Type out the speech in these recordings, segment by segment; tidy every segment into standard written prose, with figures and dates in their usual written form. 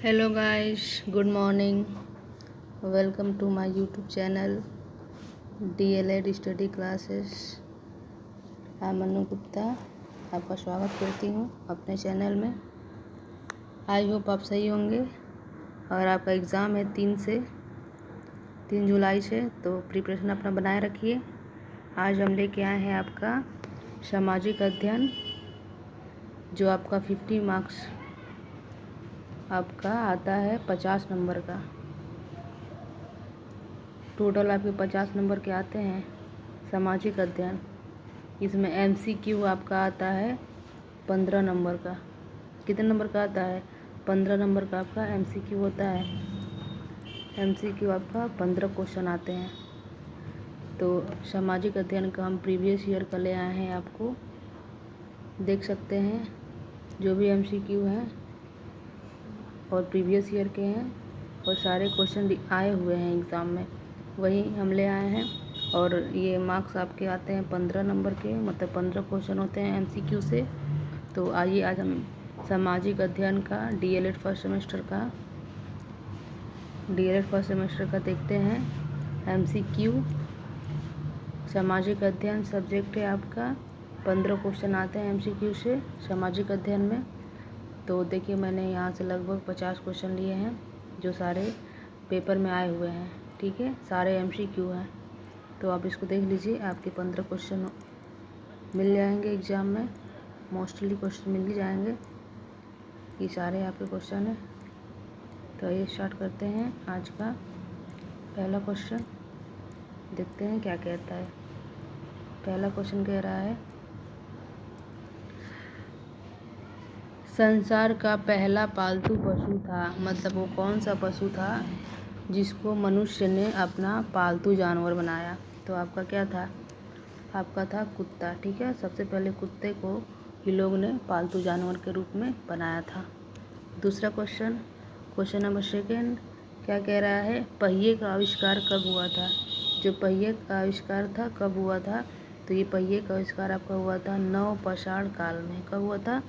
Hello guys, good morning. Welcome to my YouTube channel DElEd study classes. मैं मनु गुप्ता आपका स्वागत करती हूँ अपने चैनल में। आई होप आप सही होंगे। और आपका एग्ज़ाम है 3 जुलाई से, तो प्रिपरेशन अपना बनाए रखिए। आज हम लेके आए हैं आपका सामाजिक अध्ययन, जो आपका 50 मार्क्स आपका आता है 50 नंबर का। टोटल आपके 50 नंबर के आते हैं सामाजिक अध्ययन। इसमें एमसीक्यू आपका आता है 15 नंबर का। कितने नंबर का आता है? 15 नंबर का आपका एमसीक्यू होता है। एमसीक्यू आपका 15 क्वेश्चन आते हैं। तो सामाजिक अध्ययन का हम प्रीवियस ईयर का ले आए हैं, आपको देख सकते हैं। जो भी एमसीक्यू हैं और प्रीवियस ईयर के हैं और सारे क्वेश्चन आए हुए हैं एग्ज़ाम में, वही हम ले आए हैं। और ये मार्क्स आपके आते हैं 15 नंबर के, मतलब 15 क्वेश्चन होते हैं एमसीक्यू से। तो आइए आज हम सामाजिक अध्ययन का डीएलएड फर्स्ट सेमेस्टर का देखते हैं। एमसीक्यू सामाजिक अध्ययन सब्जेक्ट है आपका। 15 क्वेश्चन आते हैं एमसीक्यू से सामाजिक अध्ययन में। तो देखिए, मैंने यहाँ से लगभग 50 क्वेश्चन लिए हैं, जो सारे पेपर में आए हुए हैं। ठीक है, सारे एमसीक्यू हैं। तो आप इसको देख लीजिए, आपके 15 क्वेश्चन मिल जाएंगे एग्ज़ाम में। मोस्टली क्वेश्चन मिल ही जाएंगे, ये सारे आपके क्वेश्चन हैं। तो ये स्टार्ट करते हैं आज का पहला क्वेश्चन। देखते हैं क्या कहता है। पहला क्वेश्चन कह रहा है, संसार का पहला पालतू पशु था, मतलब वो कौन सा पशु था जिसको मनुष्य ने अपना पालतू जानवर बनाया? तो आपका क्या था? आपका था कुत्ता। ठीक है, सबसे पहले कुत्ते को ये लोग ने पालतू जानवर के रूप में बनाया था। दूसरा क्वेश्चन, क्वेश्चन नंबर सेकेंड, क्या कह रहा है? पहिए का आविष्कार कब हुआ था? जो पहिए का आविष्कार था कब हुआ था? तो ये पहिए का आविष्कार आपका हुआ था नवपाषाण काल में। कब हुआ था?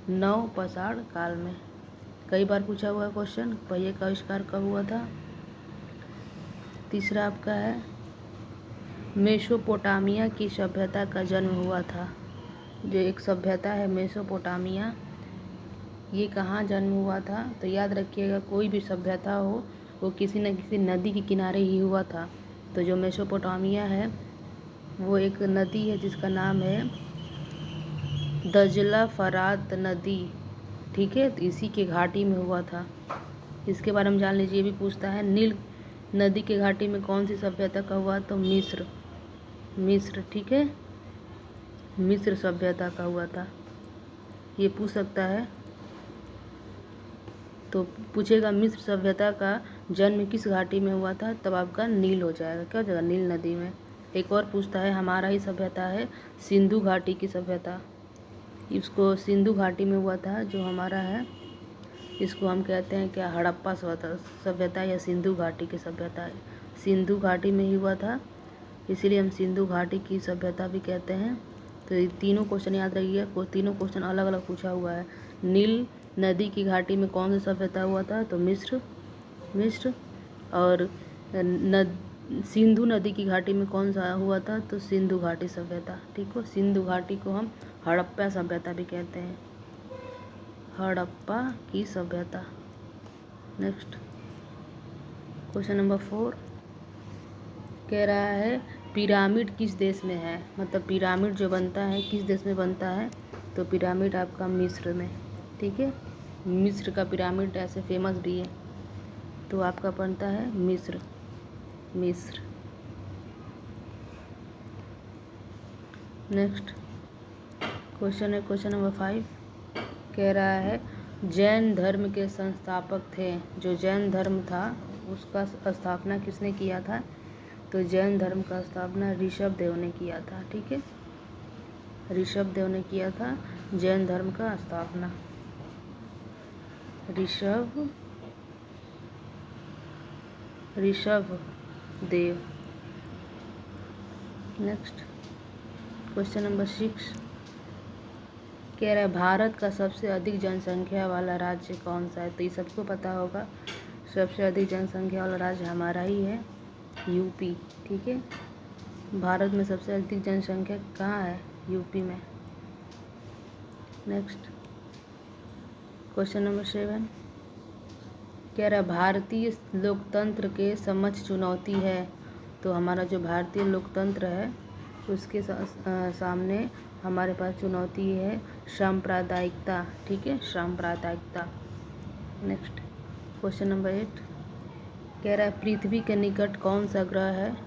नवपाषाण काल में। कई बार पूछा हुआ क्वेश्चन, पहिए का आविष्कार कब हुआ था। तीसरा आपका है, मेसोपोटामिया की सभ्यता का जन्म हुआ था। जो एक सभ्यता है मेसोपोटामिया, ये कहाँ जन्म हुआ था? तो याद रखिएगा, कोई भी सभ्यता हो वो किसी न किसी नदी के किनारे ही हुआ था। तो जो मेसोपोटामिया है वो एक नदी है जिसका नाम है दजला फरात नदी। ठीक है, तो इसी के घाटी में हुआ था। इसके बारे में जान लीजिए। ये भी पूछता है, नील नदी के घाटी में कौन सी सभ्यता का हुआ? तो मिस्र। ठीक है, मिस्र सभ्यता का हुआ था। ये पूछ सकता है। तो पूछेगा मिस्र सभ्यता का जन्म किस घाटी में हुआ था, तब आपका नील हो जाएगा। क्या हो जाएगा? नील नदी में। एक और पूछता है, हमारा ही सभ्यता है सिंधु घाटी की सभ्यता। इसको सिंधु घाटी में हुआ था जो हमारा है। इसको हम कहते हैं क्या? हड़प्पा सभ्यता या सिंधु घाटी की सभ्यता। सिंधु घाटी में ही हुआ था, इसीलिए हम सिंधु घाटी की सभ्यता भी कहते हैं। तो ये तीनों क्वेश्चन याद रखिए, तीनों क्वेश्चन अलग अलग पूछा हुआ है। नील नदी की घाटी में कौन सी सभ्यता हुआ था? तो मिस्र। और सिंधु नदी की घाटी में कौन सा हुआ था? तो सिंधु घाटी सभ्यता। ठीक हो, सिंधु घाटी को हम हड़प्पा सभ्यता भी कहते हैं, हड़प्पा की सभ्यता। नेक्स्ट क्वेश्चन नंबर 4 कह रहा है, पिरामिड किस देश में है? मतलब पिरामिड जो बनता है किस देश में बनता है? तो पिरामिड आपका मिस्र में। ठीक है, मिस्र का पिरामिड ऐसे फेमस भी है। तो आपका बनता है मिस्र। नेक्स्ट क्वेश्चन है क्वेश्चन नंबर 5, कह रहा है, जैन धर्म के संस्थापक थे। जो जैन धर्म था उसका स्थापना किसने किया था? तो जैन धर्म का स्थापना ऋषभ देव ने किया था। ठीक है, ऋषभ देव ने किया था जैन धर्म का स्थापना। Rishabh Dev. Next question number 6 कह रहा है भारत का सबसे अधिक जनसंख्या वाला राज्य कौन सा है? तो ये सबको पता होगा, सबसे अधिक जनसंख्या वाला राज्य हमारा ही है, यूपी। ठीक है, भारत में सबसे अधिक जनसंख्या कहाँ है? यूपी में। नेक्स्ट क्वेश्चन नंबर 7 कह रहा है भारतीय लोकतंत्र के समक्ष चुनौती है। तो हमारा जो भारतीय लोकतंत्र है उसके सामने हमारे पास चुनौती है सांप्रदायिकता। ठीक है, सांप्रदायिकता। नेक्स्ट क्वेश्चन नंबर 8 कह रहा है पृथ्वी के निकट कौन सा ग्रह है?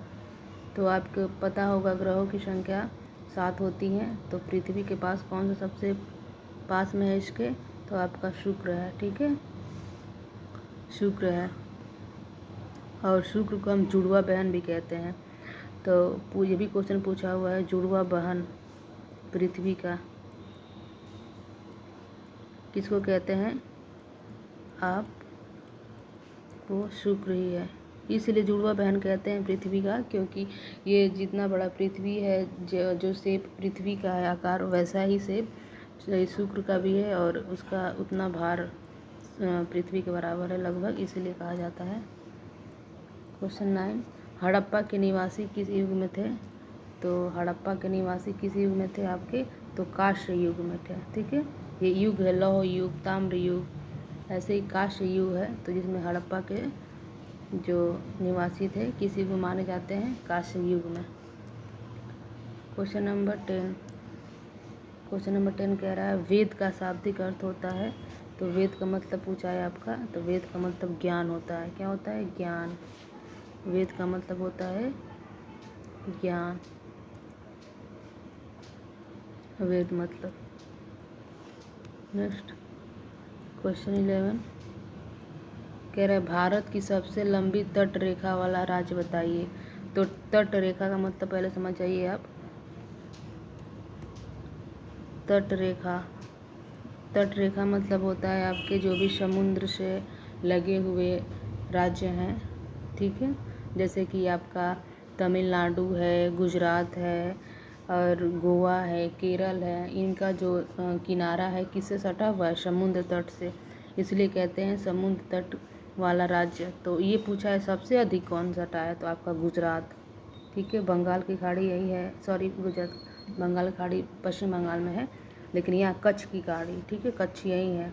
तो आपको पता होगा ग्रहों की संख्या 7 होती है। तो पृथ्वी के पास कौन सा सबसे पास में है इसके? तो आपका शुक्र है। ठीक है, शुक्र है, और शुक्र को हम जुड़वा बहन भी कहते हैं। तो ये भी क्वेश्चन पूछा हुआ है, जुड़वा बहन पृथ्वी का किसको कहते हैं? आप वो शुक्र ही है, इसलिए जुड़वा बहन कहते हैं पृथ्वी का, क्योंकि ये जितना बड़ा पृथ्वी है, जो शेप पृथ्वी का है आकार, वैसा ही शेप शुक्र का भी है, और उसका उतना भार पृथ्वी के बराबर है लगभग, इसीलिए कहा जाता है। क्वेश्चन 9 हड़प्पा के निवासी किस युग में थे? तो हड़प्पा के निवासी किस युग में थे आपके? तो कांस्य युग में थे। ठीक है, ये युग है लौह युग, ताम्र युग, ऐसे ही कांस्य युग है। तो जिसमें हड़प्पा के जो निवासी थे किस युग में माने जाते हैं? कांस्य युग में। क्वेश्चन नंबर 10 कह रहा है वेद का शाब्दिक अर्थ होता है। तो वेद का मतलब पूछा है आपका, तो वेद का मतलब ज्ञान होता है। क्या होता है? ज्ञान। वेद का मतलब होता है ज्ञान, वेद मतलब। नेक्स्ट क्वेश्चन 11 कह रहा है भारत की सबसे लंबी तट रेखा वाला राज्य बताइए। तो तट रेखा का मतलब पहले समझ जाइए आप। तट रेखा मतलब होता है आपके जो भी समुद्र से लगे हुए राज्य हैं। ठीक है, जैसे कि आपका तमिलनाडु है, गुजरात है, और गोवा है, केरल है, इनका जो किनारा है किससे सटा हुआ है? समुद्र तट से, इसलिए कहते हैं समुद्र तट वाला राज्य। तो ये पूछा है सबसे अधिक कौन सटा है? तो आपका गुजरात। ठीक है, बंगाल की खाड़ी यही है, सॉरी गुजरात, बंगाल की खाड़ी पश्चिम बंगाल में है, लेकिन यहाँ कच्छ की खाड़ी, ठीक है, कच्छ यही है।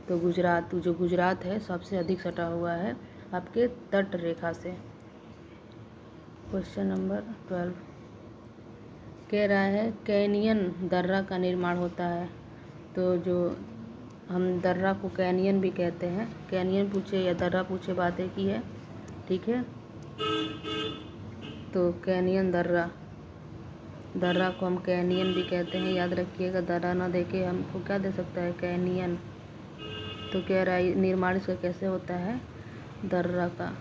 तो गुजरात है सबसे अधिक सटा हुआ है आपके तट रेखा से। क्वेश्चन नंबर 12 कह रहा है कैनियन दर्रा का निर्माण होता है। तो जो हम दर्रा को कैनियन भी कहते हैं, कैनियन पूछे या दर्रा पूछे बात एक ही है। ठीक है, तो कैनियन दर्रा को हम कैनियन भी कहते हैं, याद रखिएगा, दर्रा ना देके हमको क्या दे सकता है? कैनियन। तो कह रहा है निर्माण इसका कैसे होता है? दर्रा का,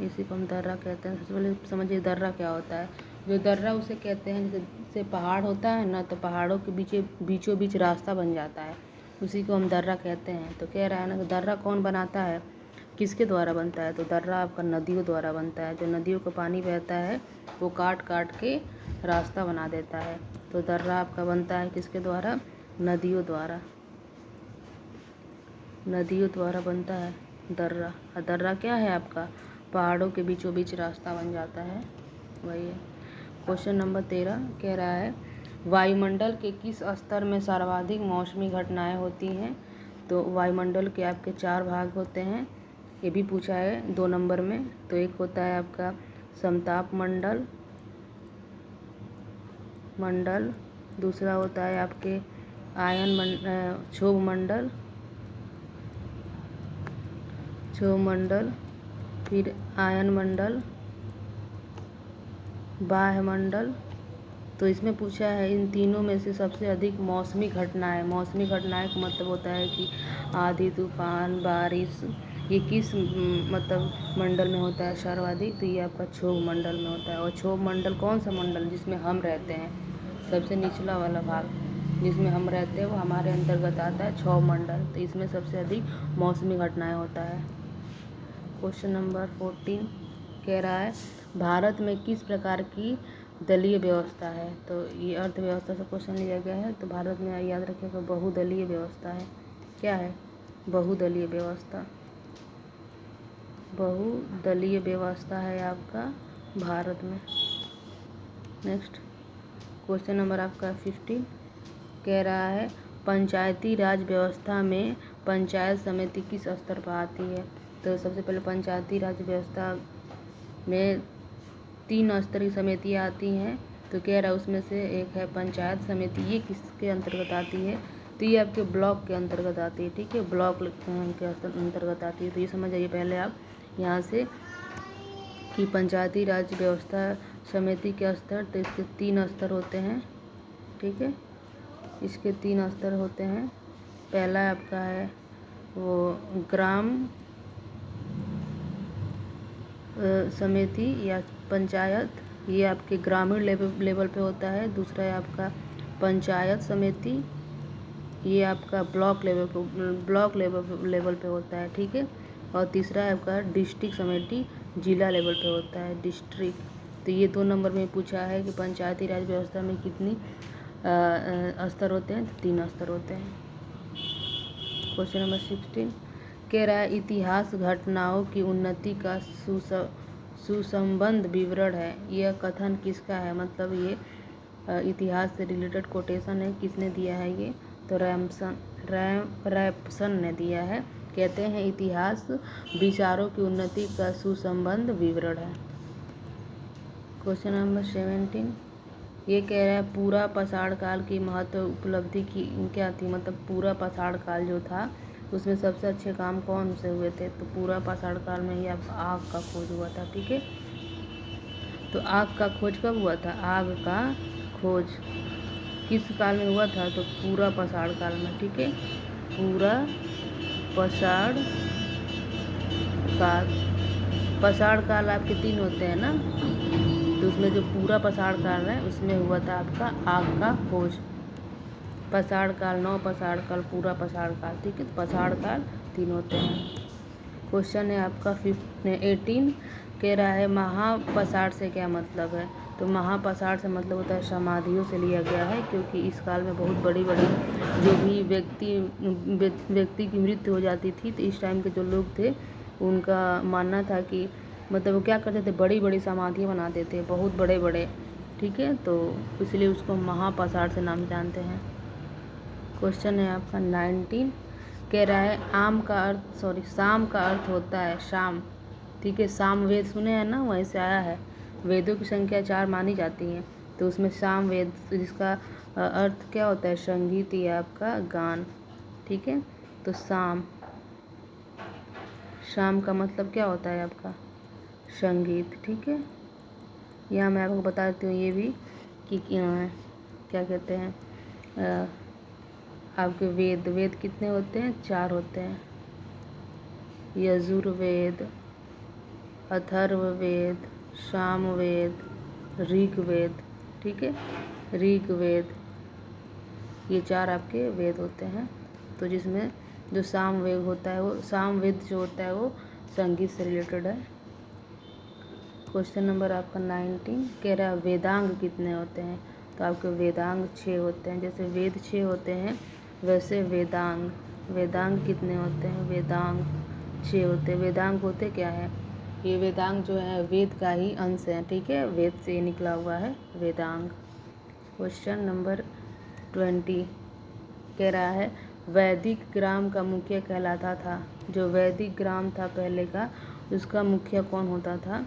इसी को हम दर्रा कहते हैं। सबसे पहले समझिए दर्रा क्या होता है। जो दर्रा उसे कहते हैं जैसे पहाड़ होता है ना, तो पहाड़ों के बीचों बीच रास्ता बन जाता है, उसी को हम दर्रा कहते हैं। तो कह रहा है ना कि दर्रा कौन बनाता है, किसके द्वारा बनता है? तो दर्रा आपका नदियों द्वारा बनता है। जो नदियों का पानी बहता है वो काट काट के रास्ता बना देता है। तो दर्रा आपका बनता है किसके द्वारा? नदियों द्वारा, नदियों द्वारा बनता है दर्रा। और दर्रा क्या है आपका? पहाड़ों के बीचों बीच रास्ता बन जाता है, वही है। क्वेश्चन नंबर 13 कह रहा है वायुमंडल के किस स्तर में सर्वाधिक मौसमी घटनाएं होती हैं? तो वायुमंडल के आपके 4 भाग होते हैं, ये भी पूछा है 2 नंबर में। तो एक होता है आपका समताप मंडल, दूसरा होता है आपके क्षोभ मंडल, फिर आयन मंडल, बाह्य मंडल। तो इसमें पूछा है इन तीनों में से सबसे अधिक मौसमी घटनाएं का मतलब होता है कि आंधी, तूफान, बारिश, ये किस मतलब मंडल में होता है सर्वाधिक? तो ये आपका क्षोभ मंडल में होता है। और क्षोभ मंडल कौन सा मंडल? जिसमें हम रहते हैं, सबसे निचला वाला भाग जिसमें हम रहते हैं वो हमारे अंतर्गत आता है क्षोभ मंडल। तो इसमें सबसे अधिक मौसमी घटनाएं होता है। क्वेश्चन नंबर 14 कह रहा है भारत में किस प्रकार की दलीय व्यवस्था है। तो ये अर्थव्यवस्था से क्वेश्चन लिया गया है। तो भारत में याद रखिएगा बहुदलीय व्यवस्था है। क्या है? बहुदलीय व्यवस्था। बहुदलीय व्यवस्था है आपका भारत में। नेक्स्ट क्वेश्चन नंबर आपका 15 कह रहा है पंचायती राज व्यवस्था में पंचायत समिति किस स्तर पर आती है? तो सबसे पहले पंचायती राज व्यवस्था में 3 स्तर की समितियाँ आती हैं। तो कह रहा है उसमें से एक है पंचायत समिति। ये किसके अंतर्गत आती है? तो ये आपके ब्लॉक के अंतर्गत आती है। ठीक है, ब्लॉक के अंतर्गत आती है। तो ये समझ आइए पहले आप यहाँ से कि पंचायती राज व्यवस्था समिति के स्तर, तो इसके 3 स्तर होते हैं। ठीक है, इसके 3 स्तर होते हैं। पहला आपका है वो ग्राम समिति या पंचायत, ये आपके ग्रामीण लेवल पे होता है। दूसरा है आपका पंचायत समिति, ये आपका ब्लॉक लेवल पे होता है। ठीक है, और तीसरा है आपका डिस्ट्रिक्ट समिति, जिला लेवल पे होता है, डिस्ट्रिक्ट। तो ये 2 नंबर में पूछा है कि पंचायती राज व्यवस्था में कितनी स्तर होते हैं? तो 3 स्तर होते हैं। क्वेश्चन नंबर 16 कह रहा है इतिहास घटनाओं की उन्नति का सुसंबद्ध विवरण है। यह कथन किसका है? मतलब ये इतिहास से रिलेटेड कोटेशन है। किसने दिया है ये? तो रैपसन ने दिया है। कहते हैं इतिहास विचारों की उन्नति का सुसंबद्ध विवरण है। क्वेश्चन नंबर 17 ये कह रहा है पूरा पाषाण काल की महत्व उपलब्धि की क्या थी? मतलब पूरा पाषाण काल जो था उसमें सबसे अच्छे काम कौन से हुए थे? तो पूरा पाषाण काल में ही आग का खोज हुआ था। ठीक है, तो आग का खोज कब हुआ था? आग का खोज किस काल में हुआ था? तो पूरा पाषाण काल में। ठीक है, पूरा पाषाण काल। पाषाण काल आपके 3 होते हैं ना, तो उसमें जो पूरा पाषाण काल है उसमें हुआ था आपका आग का खोज। पाषाण काल, नव पाषाण काल, पूरा पाषाण काल। ठीक है, तो पाषाण काल 3 होते हैं। क्वेश्चन है आपका 18 कह रहा है महापाषाण से क्या मतलब है? तो महापाषाण से मतलब होता है समाधियों से लिया गया है, क्योंकि इस काल में बहुत बड़ी बड़ी जो भी व्यक्ति की मृत्यु हो जाती थी, तो इस टाइम के जो लोग थे उनका मानना था कि मतलब वो क्या करते थे, बड़ी बड़ी समाधियाँ बनाते थे, बहुत बड़े बड़े। ठीक है, तो इसलिए उसको महापाषाण से नाम जानते हैं। क्वेश्चन है आपका 19 कह रहा है शाम का अर्थ होता है शाम। ठीक है, साम वेद सुने हैं ना, वहीं से आया है। वेदों की संख्या 4 मानी जाती है, तो उसमें साम वेद जिसका अर्थ क्या होता है? संगीत या आपका गान। ठीक है, तो शाम का मतलब क्या होता है आपका? संगीत। ठीक है, यहाँ मैं आपको बता देती हूँ ये भी कि क्या कहते हैं आपके वेद कितने होते हैं? 4 होते हैं। यजुर्वेद, अथर्ववेद, सामवेद, ऋग्वेद। ठीक है, ऋग्वेद, ये 4 आपके वेद होते हैं। तो जिसमें जो सामवेद होता है, वो सामवेद जो होता है वो संगीत से रिलेटेड है। क्वेश्चन नंबर आपका 19 कह रहा है वेदांग कितने होते हैं? तो आपके वेदांग 6 होते हैं। जैसे वेद 6 होते हैं वैसे वेदांग कितने होते हैं? वेदांग 6 होते हैं। वेदांग होते क्या है? ये वेदांग जो है वेद का ही अंश है। ठीक है, वेद से निकला हुआ है वेदांग। क्वेश्चन नंबर 20 कह रहा है वैदिक ग्राम का मुखिया कहलाता था। जो वैदिक ग्राम था पहले का, उसका मुखिया कौन होता था?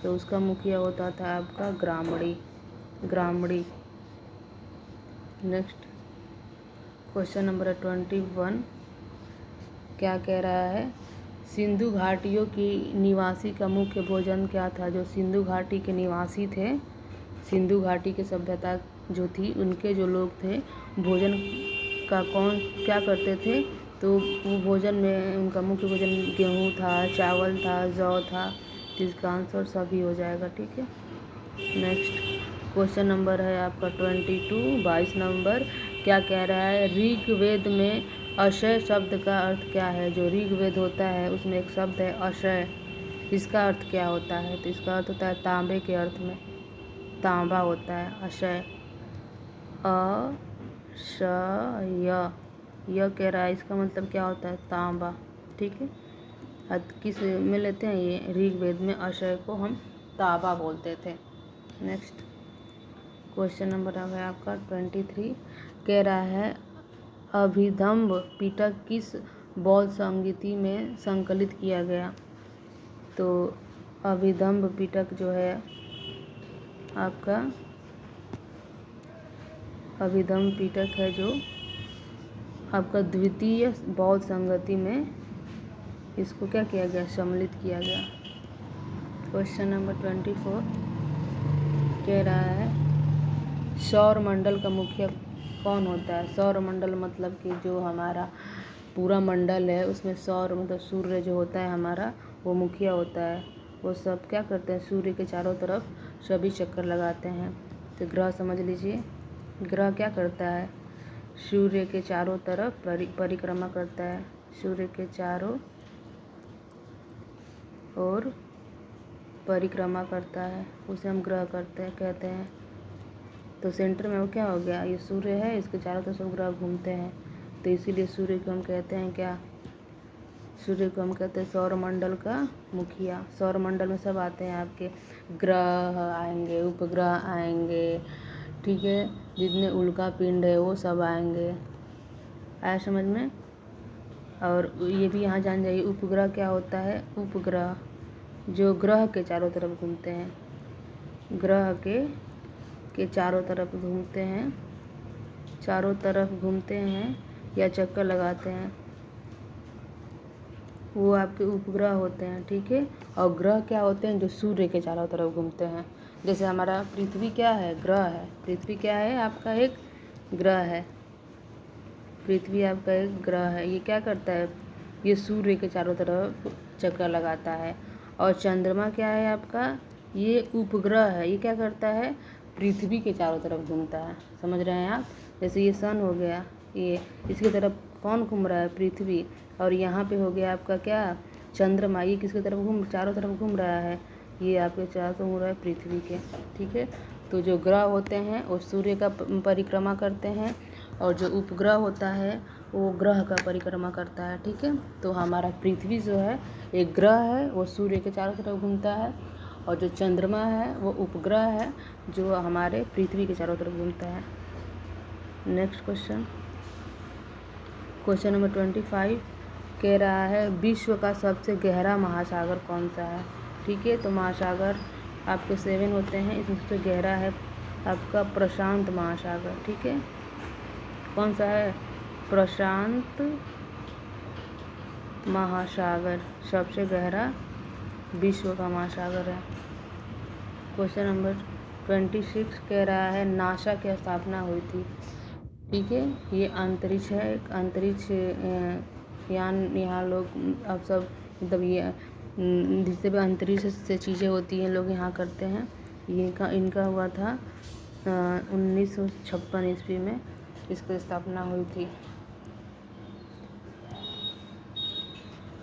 तो उसका मुखिया होता था आपका ग्रामणी। नेक्स्ट क्वेश्चन नंबर 21 क्या कह रहा है? सिंधु घाटियों की निवासी का मुख्य भोजन क्या था? जो सिंधु घाटी के निवासी थे, सिंधु घाटी की सभ्यता जो थी, उनके जो लोग थे, भोजन का क्या करते थे? तो वो भोजन में उनका मुख्य भोजन गेहूँ था, चावल था, जौ था। जिसका आंसर सभी हो जाएगा। ठीक है, नेक्स्ट क्वेश्चन नंबर है आपका 22 नंबर क्या कह रहा है? ऋग्वेद में अक्षय शब्द का अर्थ क्या है? जो ऋग्वेद होता है उसमें एक शब्द है अक्षय, इसका अर्थ क्या होता है? तो इसका अर्थ होता है तांबे के अर्थ में। तांबा होता है। अक्षय अक्षय यह कह रहा है, इसका मतलब क्या होता है? तांबा। ठीक है, किस में लेते हैं? ये ऋग्वेद में अक्षय को हम तांबा बोलते थे। नेक्स्ट क्वेश्चन नंबर आ गया आपका 23। कह रहा है अभिधम्ब पिटक किस बौद्ध संगीति में संकलित किया गया? तो अभिधम्ब पिटक जो है आपका, अभिधम्ब पिटक है जो आपका द्वितीय बौद्ध संगति में इसको क्या किया गया? सम्मिलित किया गया। क्वेश्चन नंबर 24 कह रहा है सौर मंडल का मुखिया कौन होता है? सौर मंडल मतलब कि जो हमारा पूरा मंडल है उसमें सौर मतलब सूर्य जो होता है हमारा, वो मुखिया होता है। वो सब क्या करते हैं? सूर्य के चारों तरफ सभी चक्कर लगाते हैं। तो ग्रह समझ लीजिए, ग्रह क्या करता है? सूर्य के चारों तरफ परिक्रमा करता है। सूर्य के चारों ओर परिक्रमा करता है, उसे हम ग्रह कहते हैं। तो सेंटर में वो क्या हो गया? ये सूर्य है, इसके चारों तरफ सब ग्रह घूमते हैं, तो इसीलिए सूर्य को हम कहते हैं क्या? सूर्य को हम कहते हैं सौरमंडल का मुखिया। सौरमंडल में सब आते हैं, आपके ग्रह आएंगे, उपग्रह आएंगे, ठीक है, जितने उल्का पिंड है वो सब आएंगे। आया समझ में? और ये भी यहाँ जान जाइए, उपग्रह क्या होता है? उपग्रह जो ग्रह के चारों तरफ घूमते हैं, ग्रह के चारों तरफ घूमते हैं, चारों तरफ घूमते हैं या चक्कर लगाते हैं, वो आपके उपग्रह होते हैं। ठीक है, और ग्रह क्या होते हैं? जो सूर्य के चारों तरफ घूमते हैं। जैसे हमारा पृथ्वी क्या है? ग्रह है। पृथ्वी क्या है? आपका एक ग्रह है। पृथ्वी आपका एक ग्रह है। ये क्या करता है? ये सूर्य के चारों तरफ चक्कर लगाता है। और चंद्रमा क्या है आपका? ये उपग्रह है। ये क्या करता है? पृथ्वी के चारों तरफ घूमता है। समझ रहे हैं आप? जैसे ये सन हो गया, ये इसकी तरफ कौन घूम रहा है? पृथ्वी। और यहाँ पे हो गया आपका क्या? चंद्रमा। ये किसकी तरफ चारों तरफ घूम रहा है? ये आपके चारों तरफ घूम रहा है पृथ्वी के। ठीक है, तो जो ग्रह होते हैं वो सूर्य का परिक्रमा करते हैं, और जो उपग्रह होता है वो ग्रह का परिक्रमा करता है। ठीक है, तो हमारा पृथ्वी जो है एक ग्रह है, वो सूर्य के चारों तरफ घूमता है, और जो चंद्रमा है वो उपग्रह है जो हमारे पृथ्वी के चारों तरफ घूमता है। नेक्स्ट क्वेश्चन नंबर 25 कह रहा है विश्व का सबसे गहरा महासागर कौन सा है? ठीक है, तो महासागर आपके 7 होते हैं, इसमें सबसे गहरा है आपका प्रशांत महासागर। ठीक है, कौन सा है? प्रशांत महासागर सबसे गहरा विश्व का महासागर है। क्वेश्चन नंबर 26 कह रहा है नासा की स्थापना हुई थी। ठीक है, ये अंतरिक्ष है, एक अंतरिक्ष यान। यहाँ लोग अब सब मतलब ये जिससे भी अंतरिक्ष से चीज़ें होती हैं लोग यहाँ करते हैं। ये इनका हुआ था 1956 ईस्वी में इसकी स्थापना हुई थी।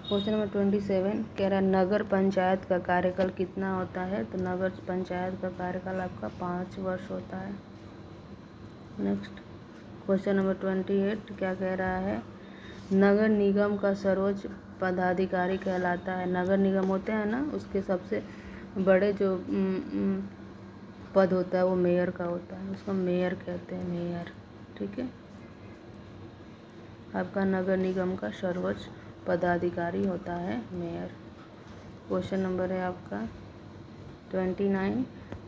क्वेश्चन नंबर 27 कह रहा है नगर पंचायत का कार्यकाल कितना होता है? तो नगर पंचायत का कार्यकाल आपका 5 वर्ष होता है। नेक्स्ट क्वेश्चन नंबर 28 क्या कह रहा है? नगर निगम का सर्वोच्च पदाधिकारी कहलाता है। नगर निगम होते हैं ना, उसके सबसे बड़े जो पद होता है वो मेयर का होता है, उसको मेयर कहते हैं, मेयर। ठीक है, आपका नगर निगम का सर्वोच्च पदाधिकारी होता है मेयर। क्वेश्चन नंबर है आपका 29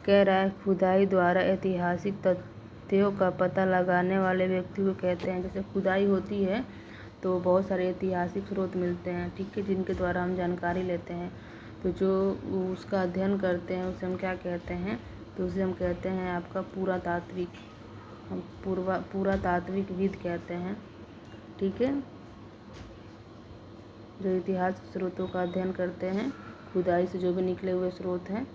कह रहा है खुदाई द्वारा ऐतिहासिक तथ्यों का पता लगाने वाले व्यक्ति को कहते हैं। जैसे खुदाई होती है तो बहुत सारे ऐतिहासिक स्रोत मिलते हैं, ठीक है, जिनके द्वारा हम जानकारी लेते हैं। तो जो उसका अध्ययन करते हैं उसे हम क्या कहते हैं? तो उसे हम कहते हैं आपका पुरातात्विक, हम पुरातात्विकविद कहते हैं। ठीक है, जो इतिहास स्रोतों का अध्ययन करते हैं, खुदाई से जो भी निकले हुए स्रोत हैं,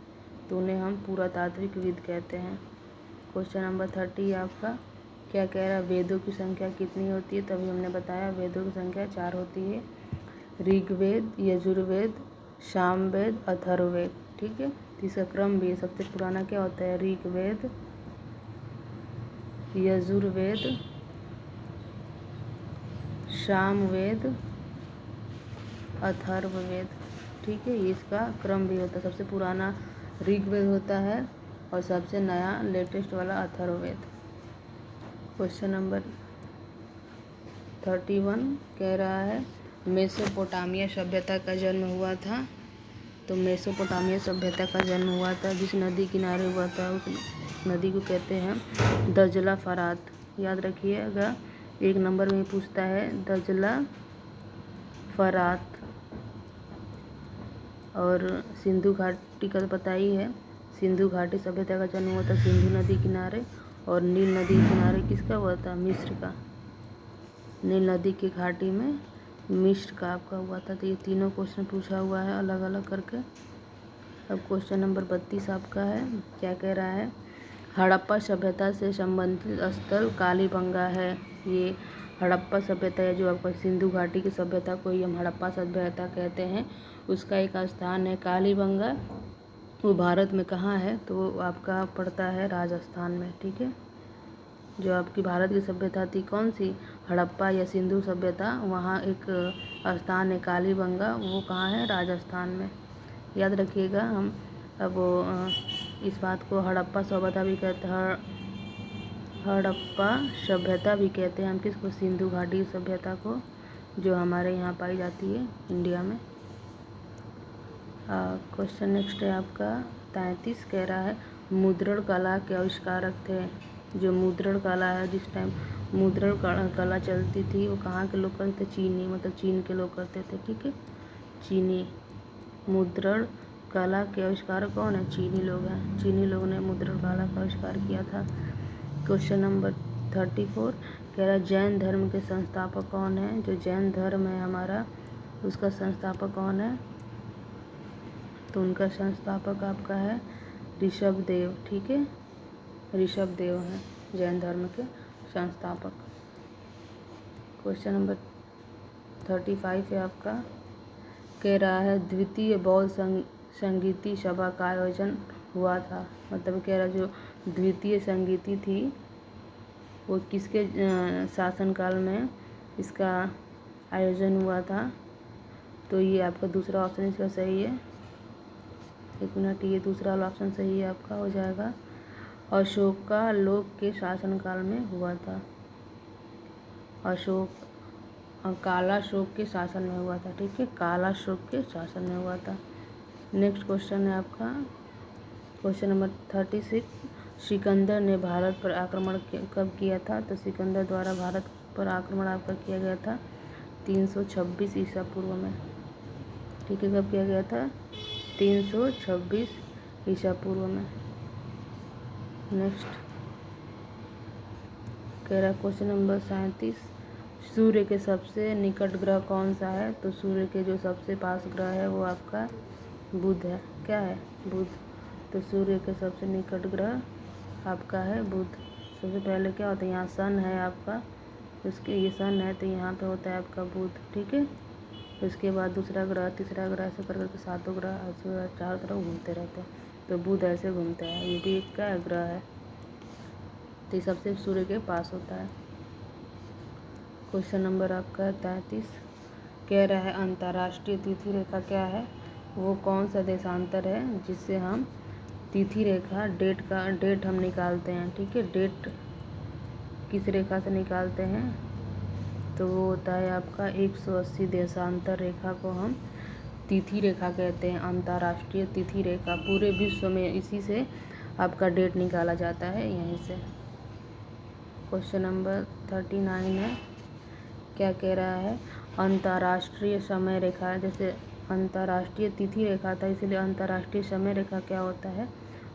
तो उन्हें हम पुरातात्विकविद कहते हैं। क्वेश्चन नंबर 30 आपका क्या कह रहा है? वेदों की संख्या कितनी होती है? तभी हमने बताया वेदों की संख्या 4 होती है। ऋग्वेद, यजुर्वेद, सामवेद, अथर्ववेद। ठीक है, तो इसका क्रम भी है। सबसे पुराना क्या होता है? ऋग्वेद, यजुर्वेद, सामवेद, अथर्ववेद। ठीक है, ये इसका क्रम भी होता है। सबसे पुराना ऋग्वेद होता है और सबसे नया लेटेस्ट वाला अथर्ववेद। क्वेश्चन नंबर 31 कह रहा है मेसोपोटामिया सभ्यता का जन्म हुआ था। तो मेसोपोटामिया सभ्यता का जन्म हुआ था, जिस नदी किनारे हुआ था उस नदी को कहते हैं दजला फरात। याद रखिएगा, 1 नंबर में पूछता है दजला फरात। और सिंधु घाटी का तो पता ही है, सिंधु घाटी सभ्यता का जन्म हुआ था सिंधु नदी किनारे। और नील नदी किनारे किसका हुआ था? मिस्र का। नील नदी की घाटी में मिस्र का आपका हुआ था। तो ये तीनों क्वेश्चन पूछा हुआ है अलग अलग करके। अब क्वेश्चन नंबर 32 आपका है, क्या कह रहा है? हड़प्पा सभ्यता से संबंधित स्थल कालीबंगा है। ये हड़प्पा सभ्यता है जो आपका सिंधु घाटी की सभ्यता को ही हम हड़प्पा सभ्यता कहते हैं। उसका एक स्थान है कालीबंगा। वो भारत में कहाँ है? तो वो आपका पड़ता है राजस्थान में। ठीक है, जो आपकी भारत की सभ्यता थी कौन सी? हड़प्पा या सिंधु सभ्यता, वहाँ एक स्थान है कालीबंगा, वो कहाँ है? राजस्थान में। याद रखिएगा। हम अब इस बात को हड़प्पा सभ्यता भी कहते हैं, हड़प्पा सभ्यता भी कहते हैं हम किसको? सिंधु घाटी सभ्यता को, जो हमारे यहाँ पाई जाती है इंडिया में। क्वेश्चन नेक्स्ट है आपका 33 कह रहा है मुद्रण कला के आविष्कारक थे। जो मुद्रण कला है, जिस टाइम मुद्रण कला चलती थी वो कहाँ के लोग करते थे? चीनी, मतलब चीन के लोग करते थे। ठीक है, चीनी। मुद्रण कला के आविष्कारक कौन है? चीनी लोग हैं। चीनी लोगों ने मुद्रण कला का आविष्कार किया था। क्वेश्चन नंबर 34 कह रहा है जैन धर्म के संस्थापक कौन है? जो जैन धर्म है हमारा, उसका संस्थापक कौन है? तो उनका संस्थापक आपका है ऋषभदेव। ठीक है, ऋषभदेव हैं जैन धर्म के संस्थापक। क्वेश्चन नंबर 35 है आपका, कह रहा है द्वितीय बौद्ध संगीति सभा का आयोजन हुआ था। मतलब कह रहा जो द्वितीय संगीति थी वो किसके शासनकाल में इसका आयोजन हुआ था? तो ये आपका दूसरा ऑप्शन इसका सही है। 1 मिनट, ये दूसरा वाला ऑप्शन सही है आपका, हो जाएगा अशोकालोक के शासनकाल में हुआ था। कालाशोक के शासन में हुआ था। ठीक है, कालाशोक के शासन में हुआ था। नेक्स्ट क्वेश्चन है आपका क्वेश्चन नंबर 36, सिकंदर ने भारत पर आक्रमण कब किया था? तो सिकंदर द्वारा भारत पर आक्रमण आपका किया गया था 326 ईसा पूर्व में। ठीक है, कब किया गया था? 326 ईसा पूर्व में। नेक्स्ट कह रहा क्वेश्चन नंबर 37, सूर्य के सबसे निकट ग्रह कौन सा है? तो सूर्य के जो सबसे पास ग्रह है वो आपका बुध है। क्या है? बुध। तो सूर्य के सबसे निकट ग्रह आपका है बुध। सबसे पहले क्या होता है? यहाँ सन है आपका, उसके ये सन है तो यहाँ पे होता है आपका बुध। ठीक है, उसके बाद दूसरा ग्रह, तीसरा ग्रह, ऐसे कर करके 7 ग्रह ऐसे चारों तरफ घूमते रहते हैं। तो बुध ऐसे घूमता है, ये भी एक क्या ग्रह है? तो ये सबसे सूर्य के पास होता है। क्वेश्चन नंबर आपका 33 कह रहा है अंतर्राष्ट्रीय तिथि रेखा क्या है? वो कौन सा देशांतर है जिससे हम तिथि रेखा डेट हम निकालते हैं? ठीक है, डेट किस रेखा से निकालते हैं? तो वो होता है आपका 180 देशांतर रेखा को हम तिथि रेखा कहते हैं। अंतर्राष्ट्रीय तिथि रेखा पूरे विश्व में इसी से आपका डेट निकाला जाता है, यहीं से। क्वेश्चन नंबर 39 है, क्या कह रहा है? अंतर्राष्ट्रीय समय रेखा, जैसे अंतर्राष्ट्रीय तिथि रेखा था इसलिए अंतर्राष्ट्रीय समय रेखा क्या होता है?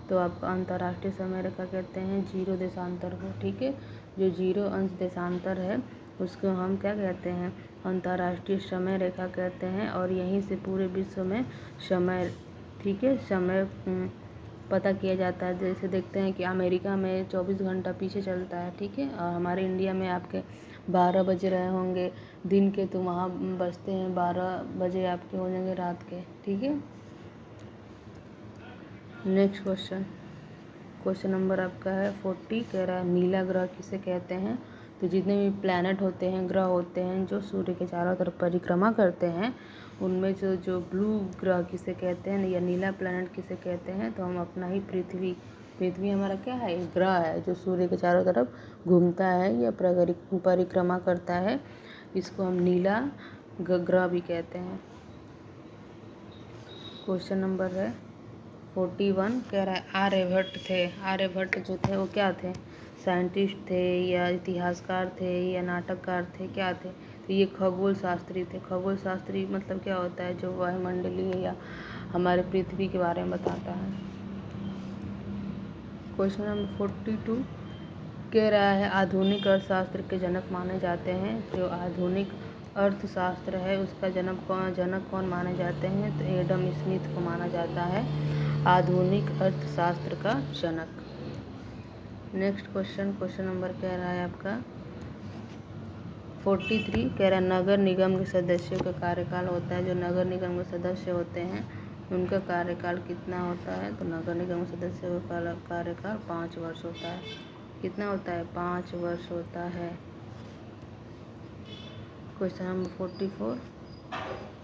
तो आपका अंतर्राष्ट्रीय समय रेखा कहते हैं 0 देशांतर को। ठीक है, जो 0 अंश देशांतर है उसको हम क्या कहते हैं? अंतर्राष्ट्रीय समय रेखा कहते हैं। और यहीं से पूरे विश्व में समय, ठीक है, समय पता किया जाता है। जैसे देखते हैं कि अमेरिका में 24 घंटा पीछे चलता है। ठीक है, और हमारे इंडिया में आपके 12 बज रहे होंगे दिन के, तो वहाँ बजते हैं 12 बजे आपके हो जाएंगे रात के। ठीक है, नेक्स्ट क्वेश्चन नंबर आपका है 40। कह रहा है नीला ग्रह किसे कहते हैं। तो जितने भी प्लैनेट होते हैं, ग्रह होते हैं जो सूर्य के चारों तरफ परिक्रमा करते हैं, उनमें जो ब्लू ग्रह किसे कहते हैं या नीला प्लैनेट किसे कहते हैं, तो हम अपना ही पृथ्वी हमारा क्या है, एक ग्रह है जो सूर्य के चारों तरफ घूमता है या परिक्रमा करता है। इसको हम नीला ग्रह भी कहते हैं। क्वेश्चन नंबर है 41। कह रहा है आर्यभट्ट जो थे वो क्या थे, साइंटिस्ट थे या इतिहासकार थे या नाटककार थे, क्या थे। तो ये खगोल शास्त्री थे। खगोल शास्त्री मतलब क्या होता है, जो वायुमंडलीय या हमारे पृथ्वी के बारे में बताता है। Question number 42। कह रहा है आधुनिक अर्थशास्त्र के जनक माने जाते हैं। जो आधुनिक अर्थशास्त्र है उसका जनक कौन माने जाते हैं, तो एडम स्मिथ को माना जाता है आधुनिक अर्थशास्त्र का जनक। नेक्स्ट क्वेश्चन नंबर कह रहा है आपका 43। कह रहा है नगर निगम के सदस्यों का कार्यकाल होता है। जो नगर निगम के सदस्य होते हैं उनका कार्यकाल कितना होता है, तो नगर निगम के सदस्यों का कार्यकाल 5 वर्ष होता है। कितना होता है, 5 वर्ष होता है। क्वेश्चन नंबर 44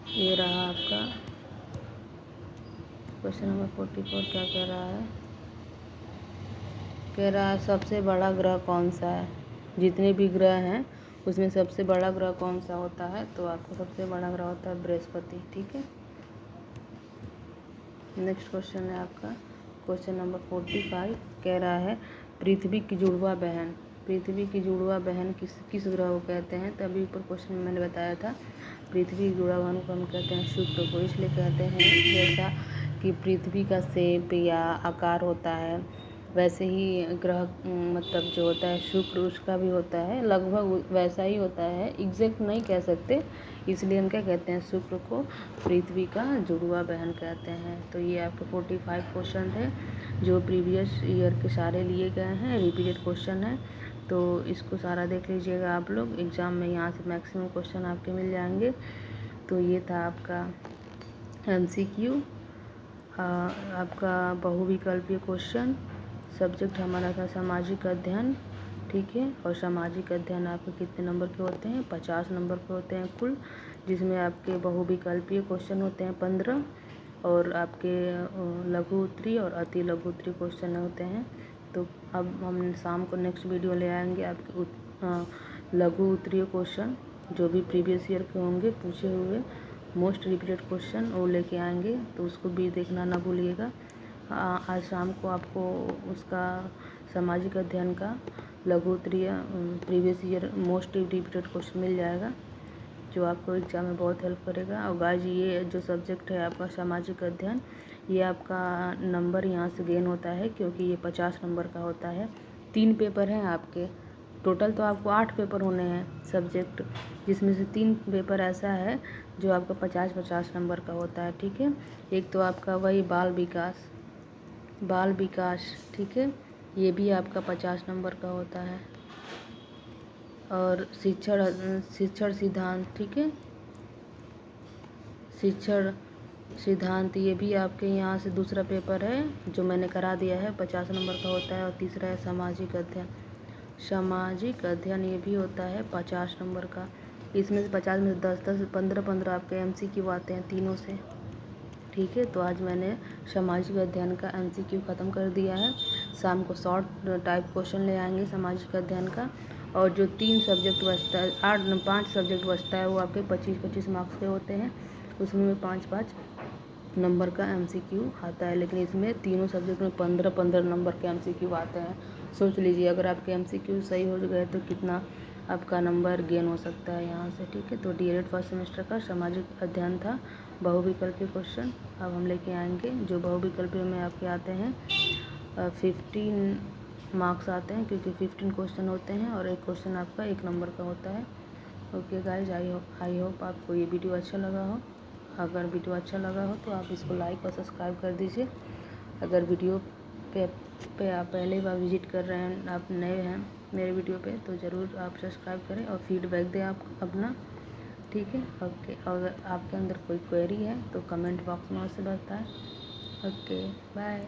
ये रहा आपका। क्वेश्चन नंबर 44 क्या कह रहा है, कह रहा है सबसे बड़ा ग्रह कौन सा है। जितने भी ग्रह हैं उसमें सबसे बड़ा ग्रह कौन सा होता है, तो आपको सबसे बड़ा ग्रह होता है बृहस्पति। ठीक है। नेक्स्ट क्वेश्चन है आपका क्वेश्चन नंबर 45। कह रहा है पृथ्वी की जुड़वा बहन किस ग्रह को कहते हैं। तभी ऊपर क्वेश्चन में मैंने बताया था पृथ्वी की जुड़वा बहन को हम कहते हैं शुक्र को। इसलिए कहते हैं जैसा कि पृथ्वी का शेप या आकार होता है वैसे ही ग्रह मतलब जो होता है शुक्र उसका भी होता है, लगभग वैसा ही होता है, एग्जैक्ट नहीं कह सकते। इसलिए हम क्या कहते हैं, शुक्र को पृथ्वी का जुड़वा बहन कहते हैं। तो ये आपके 45 क्वेश्चन थे जो प्रीवियस ईयर के सारे लिए गए हैं, रिपीटेड क्वेश्चन है। तो इसको सारा देख लीजिएगा आप लोग, एग्ज़ाम में यहाँ से मैक्सिमम क्वेश्चन आपके मिल जाएंगे। तो ये था आपका MCQ, आपका बहुविकल्पीय क्वेश्चन। सब्जेक्ट हमारा था सामाजिक अध्ययन। ठीक है। और सामाजिक अध्ययन आपके कितने नंबर के होते हैं, 50 नंबर के होते हैं कुल, जिसमें आपके बहुविकल्पीय क्वेश्चन होते हैं 15 और आपके लघु उत्तरीय और अति लघु उत्तरीय क्वेश्चन होते हैं। तो अब हम शाम को नेक्स्ट वीडियो ले आएंगे आपके लघु उत्तरीय क्वेश्चन जो भी प्रीवियस ईयर के होंगे पूछे हुए मोस्ट रिपीटेड क्वेश्चन वो लेके आएंगे, तो उसको भी देखना ना भूलिएगा। आज शाम को आपको उसका सामाजिक अध्ययन का लघु उत्तरीय previous year most repeated question मिल जाएगा जो आपको एग्जाम में बहुत हेल्प करेगा। और गाइस ये जो सब्जेक्ट है आपका सामाजिक अध्ययन, ये आपका नंबर यहाँ से गेन होता है क्योंकि ये 50 नंबर का होता है। 3 पेपर हैं आपके टोटल, तो आपको 8 पेपर होने हैं सब्जेक्ट, जिसमें से 3 पेपर ऐसा है जो आपका 50-50 नंबर का होता है। ठीक है। एक तो आपका वही बाल विकास, ठीक है, ये भी आपका 50 नंबर का होता है। और शिक्षण सिद्धांत, ठीक है, शिक्षण सिद्धांत ये भी आपके यहाँ से दूसरा पेपर है जो मैंने करा दिया है, 50 नंबर का होता है। और तीसरा है सामाजिक अध्ययन ये भी होता है 50 नंबर का। इसमें से 50 में से 10-10 15-15 आपके MCQ आते हैं तीनों से। ठीक है। तो आज मैंने सामाजिक अध्ययन का MCQ ख़त्म कर दिया है। शाम को शॉर्ट टाइप क्वेश्चन ले आएंगे सामाजिक अध्ययन का। और जो 3 सब्जेक्ट बचता है, 5 सब्जेक्ट बचता है वो आपके 25-25 मार्क्स के होते हैं। उसमें 5-5 नंबर का MCQ आता है, लेकिन इसमें तीनों सब्जेक्ट में 15-15 नंबर के MCQ आते हैं। सोच लीजिए अगर आपके MCQ सही हो गए तो कितना आपका नंबर गेन हो सकता है यहाँ से। ठीक है। तो DELED फर्स्ट सेमेस्टर का सामाजिक अध्ययन था बहुविकल्पीय क्वेश्चन। अब हम लेके आएंगे जो बहुविकल्पीय में आपके आते हैं 15 मार्क्स आते हैं क्योंकि 15 क्वेश्चन होते हैं और एक क्वेश्चन आपका 1 नंबर का होता है। ओके गाइज, आई होप आपको ये वीडियो अच्छा लगा हो। अगर वीडियो अच्छा लगा हो तो आप इसको लाइक और सब्सक्राइब कर दीजिए। अगर वीडियो पे आप पहली बार विजिट कर रहे हैं, आप नए हैं मेरे वीडियो पे, तो ज़रूर आप सब्सक्राइब करें और फीडबैक दें आप अपना। ठीक है। ओके। अगर आपके अंदर कोई क्वेरी है तो कमेंट बॉक्स में उससे बताएं। Okay, bye.